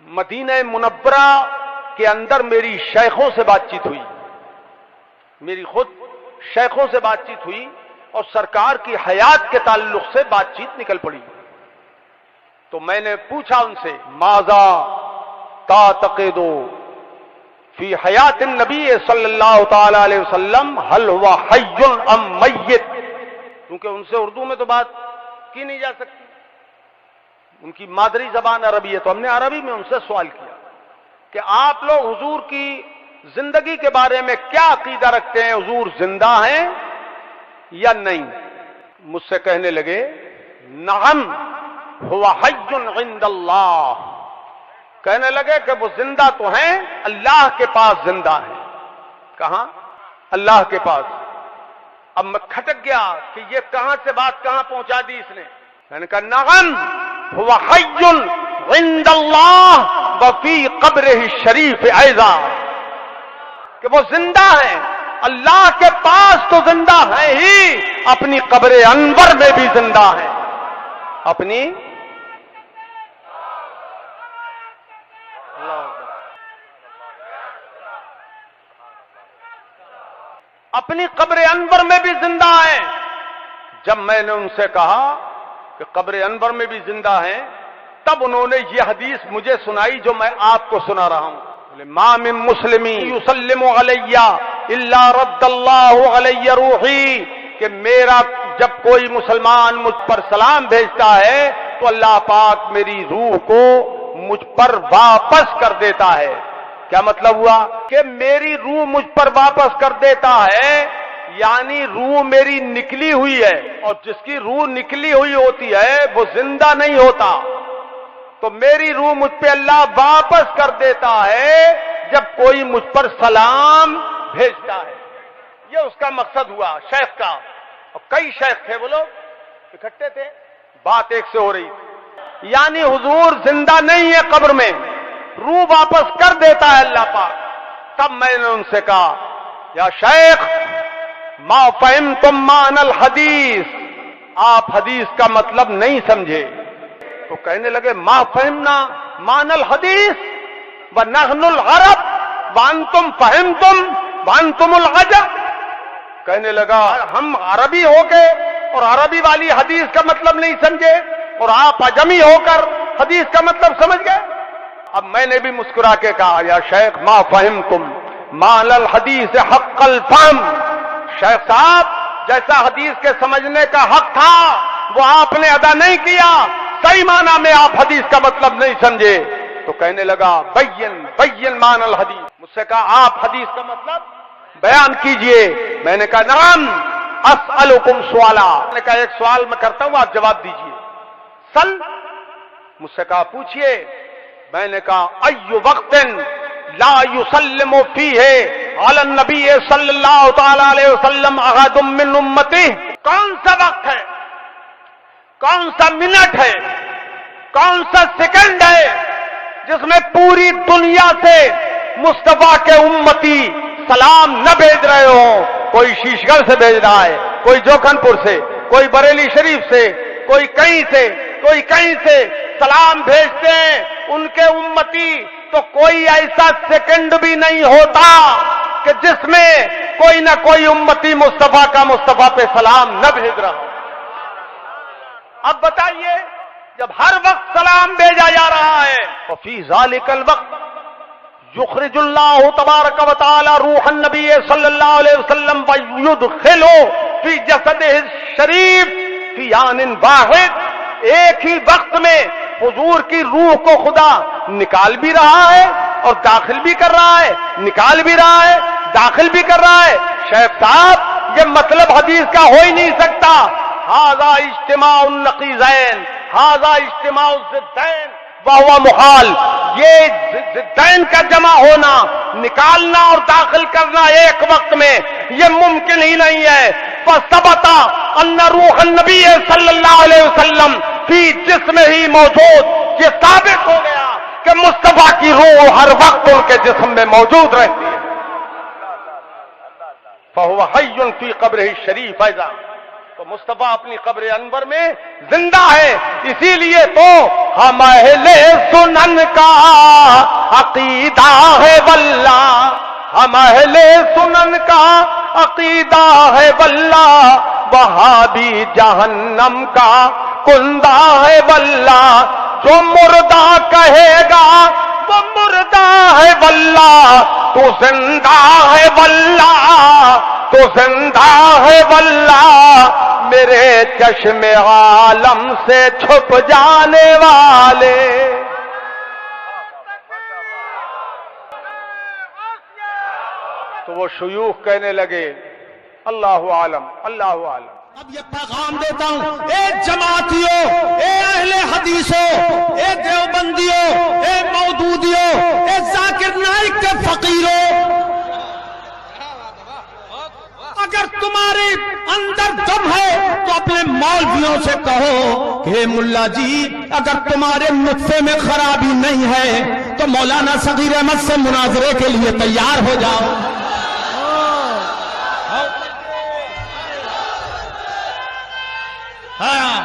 مدینہ منورہ کے اندر میری شیخوں سے بات چیت ہوئی، میری خود شیخوں سے بات چیت ہوئی اور سرکار کی حیات کے تعلق سے بات چیت نکل پڑی۔ تو میں نے پوچھا ان سے ماذا تعتقدو فی حیات النبی صلی اللہ تعالی علیہ وسلم هل هو حی ام میت، کیونکہ ان سے اردو میں تو بات کی نہیں جا سکتی، ان کی مادری زبان عربی ہے، تو ہم نے عربی میں ان سے سوال کیا کہ آپ لوگ حضور کی زندگی کے بارے میں کیا عقیدہ رکھتے ہیں، حضور زندہ ہیں یا نہیں؟ مجھ سے کہنے لگے نعم هو حی عند اللہ، کہنے لگے کہ وہ زندہ تو ہیں، اللہ کے پاس زندہ ہیں۔ کہاں؟ اللہ کے پاس۔ اب میں کھٹک گیا کہ یہ کہاں سے بات کہاں پہنچا دی اس نے۔ میں نے کہا نعم هو حی عند اللہ وفی قبرہ الشریف ایضا، کہ وہ زندہ ہیں، اللہ کے پاس تو زندہ ہیں ہی، اپنی قبر انور میں بھی زندہ ہیں، اپنی قبر انور میں بھی زندہ ہیں۔ جب میں نے ان سے کہا کہ قبر انور میں بھی زندہ ہیں، تب انہوں نے یہ حدیث مجھے سنائی جو میں آپ کو سنا رہا ہوں۔ ما من مسلم یسلم علی الا رد اللہ علی روحی، کہ میرا جب کوئی مسلمان مجھ پر سلام بھیجتا ہے تو اللہ پاک میری روح کو مجھ پر واپس کر دیتا ہے۔ کیا مطلب ہوا؟ کہ میری روح مجھ پر واپس کر دیتا ہے، یعنی روح میری نکلی ہوئی ہے، اور جس کی روح نکلی ہوئی ہوتی ہے وہ زندہ نہیں ہوتا، تو میری روح مجھ پہ اللہ واپس کر دیتا ہے جب کوئی مجھ پر سلام بھیجتا ہے۔ یہ اس کا مقصد ہوا شیخ کا، اور کئی شیخ تھے، وہ لوگ اکٹھے تھے، بات ایک سے ہو رہی تھی، یعنی حضور زندہ نہیں ہے قبر میں، روح واپس کر دیتا ہے اللہ پاک۔ تب میں نے ان سے کہا یا شیخ ما فہمتم معنی الحدیث، آپ حدیث کا مطلب نہیں سمجھے۔ تو کہنے لگے ما فہمنا معنی الحدیث ونحن العرب وانتم فہمتم وانتم العجم، کہنے لگا ہم عربی ہو کے اور عربی والی حدیث کا مطلب نہیں سمجھے، اور آپ عجمی ہو کر حدیث کا مطلب سمجھ گئے۔ اب میں نے بھی مسکرا کے کہا یا شیخ ما فہمتم معنی الحدیث حق الفہم، شیخ صاحب جیسا حدیث کے سمجھنے کا حق تھا وہ آپ نے ادا نہیں کیا، صحیح معنی میں آپ حدیث کا مطلب نہیں سمجھے۔ تو کہنے لگا بین معنی الحدیث، مجھ سے کہا آپ حدیث کا مطلب بیان کیجئے۔ میں نے کہا نعم اسألکم سوالا، میں نے کہا ایک سوال میں کرتا ہوں آپ جواب دیجئے۔ سل، مجھ سے کہا پوچھئے۔ میں نے کہا ای وقت لا یسلم فیہ علی النبی صلی اللہ تعالی علیہ وسلم احد من امتہ، کون سا وقت ہے، کون سا منٹ ہے، کون سا سیکنڈ ہے جس میں پوری دنیا سے مصطفیٰ کے امتی سلام نہ بھیج رہے ہوں؟ کوئی شیش گڑھ سے بھیج رہا ہے، کوئی جوکھن پور سے، کوئی بریلی شریف سے، کوئی کہیں سے، کوئی کہیں سے سلام بھیجتے ہیں ان کے امتی، تو کوئی ایسا سیکنڈ بھی نہیں ہوتا کہ جس میں کوئی نہ کوئی امتی مصطفیٰ کا مصطفیٰ پہ سلام نہ بھیج رہا۔ اب بتائیے جب ہر وقت سلام بھیجا جا رہا ہے، وفی ذالک الوقت یخرج اللہ تبارک و تعالی روح النبی صلی اللہ علیہ وسلم ویدخلو فی جسدہ الشریف فی آن واحد، ایک ہی وقت میں حضور کی روح کو خدا نکال بھی رہا ہے اور داخل بھی کر رہا ہے، نکال بھی رہا ہے داخل بھی کر رہا ہے۔ شیخ صاحب یہ مطلب حدیث کا ہو ہی نہیں سکتا۔ ھذا اجتماع النقیضین، ھذا اجتماع الضدین وہو محال، یہ ضدین کا جمع ہونا، نکالنا اور داخل کرنا ایک وقت میں، یہ ممکن ہی نہیں ہے۔ فثبت ان روح النبی صلی اللہ علیہ وسلم فی جسم ہی موجود، یہ ثابت ہو گیا کہ مصطفیٰ کی روح ہر وقت ان کے جسم میں موجود رہتی ہے۔ فہو حی فی قبرہ الشریف ایضا، تو مصطفیٰ اپنی قبر انور میں زندہ ہے. اسی لیے تو ہم اہل سنن کا عقیدہ ہے واللہ، ہم اہل سنن کا عقیدہ ہے واللہ، وہابی جہنم کا کندہ ہے واللہ. جو مردہ کہے گا وہ مردہ ہے واللہ، تو زندہ ہے واللہ، تو زندہ ہے واللہ، میرے چشم عالم سے چھپ جانے والے. تو وہ شیوخ کہنے لگے اللہ عالم اللہ عالم. اب یہ پیغام دیتا ہوں، اے جماعتیوں، اے اہل حدیثوں، اے دیوبندیوں، اے مودودیوں، اے ذاکر نائک کے فقیروں، اگر تمہارے اندر دم ہے تو اپنے مولویوں سے کہو کہ ملا جی اگر تمہارے نطفے میں خرابی نہیں ہے تو مولانا صغیر احمد سے مناظرے کے لیے تیار ہو جاؤ. ہاں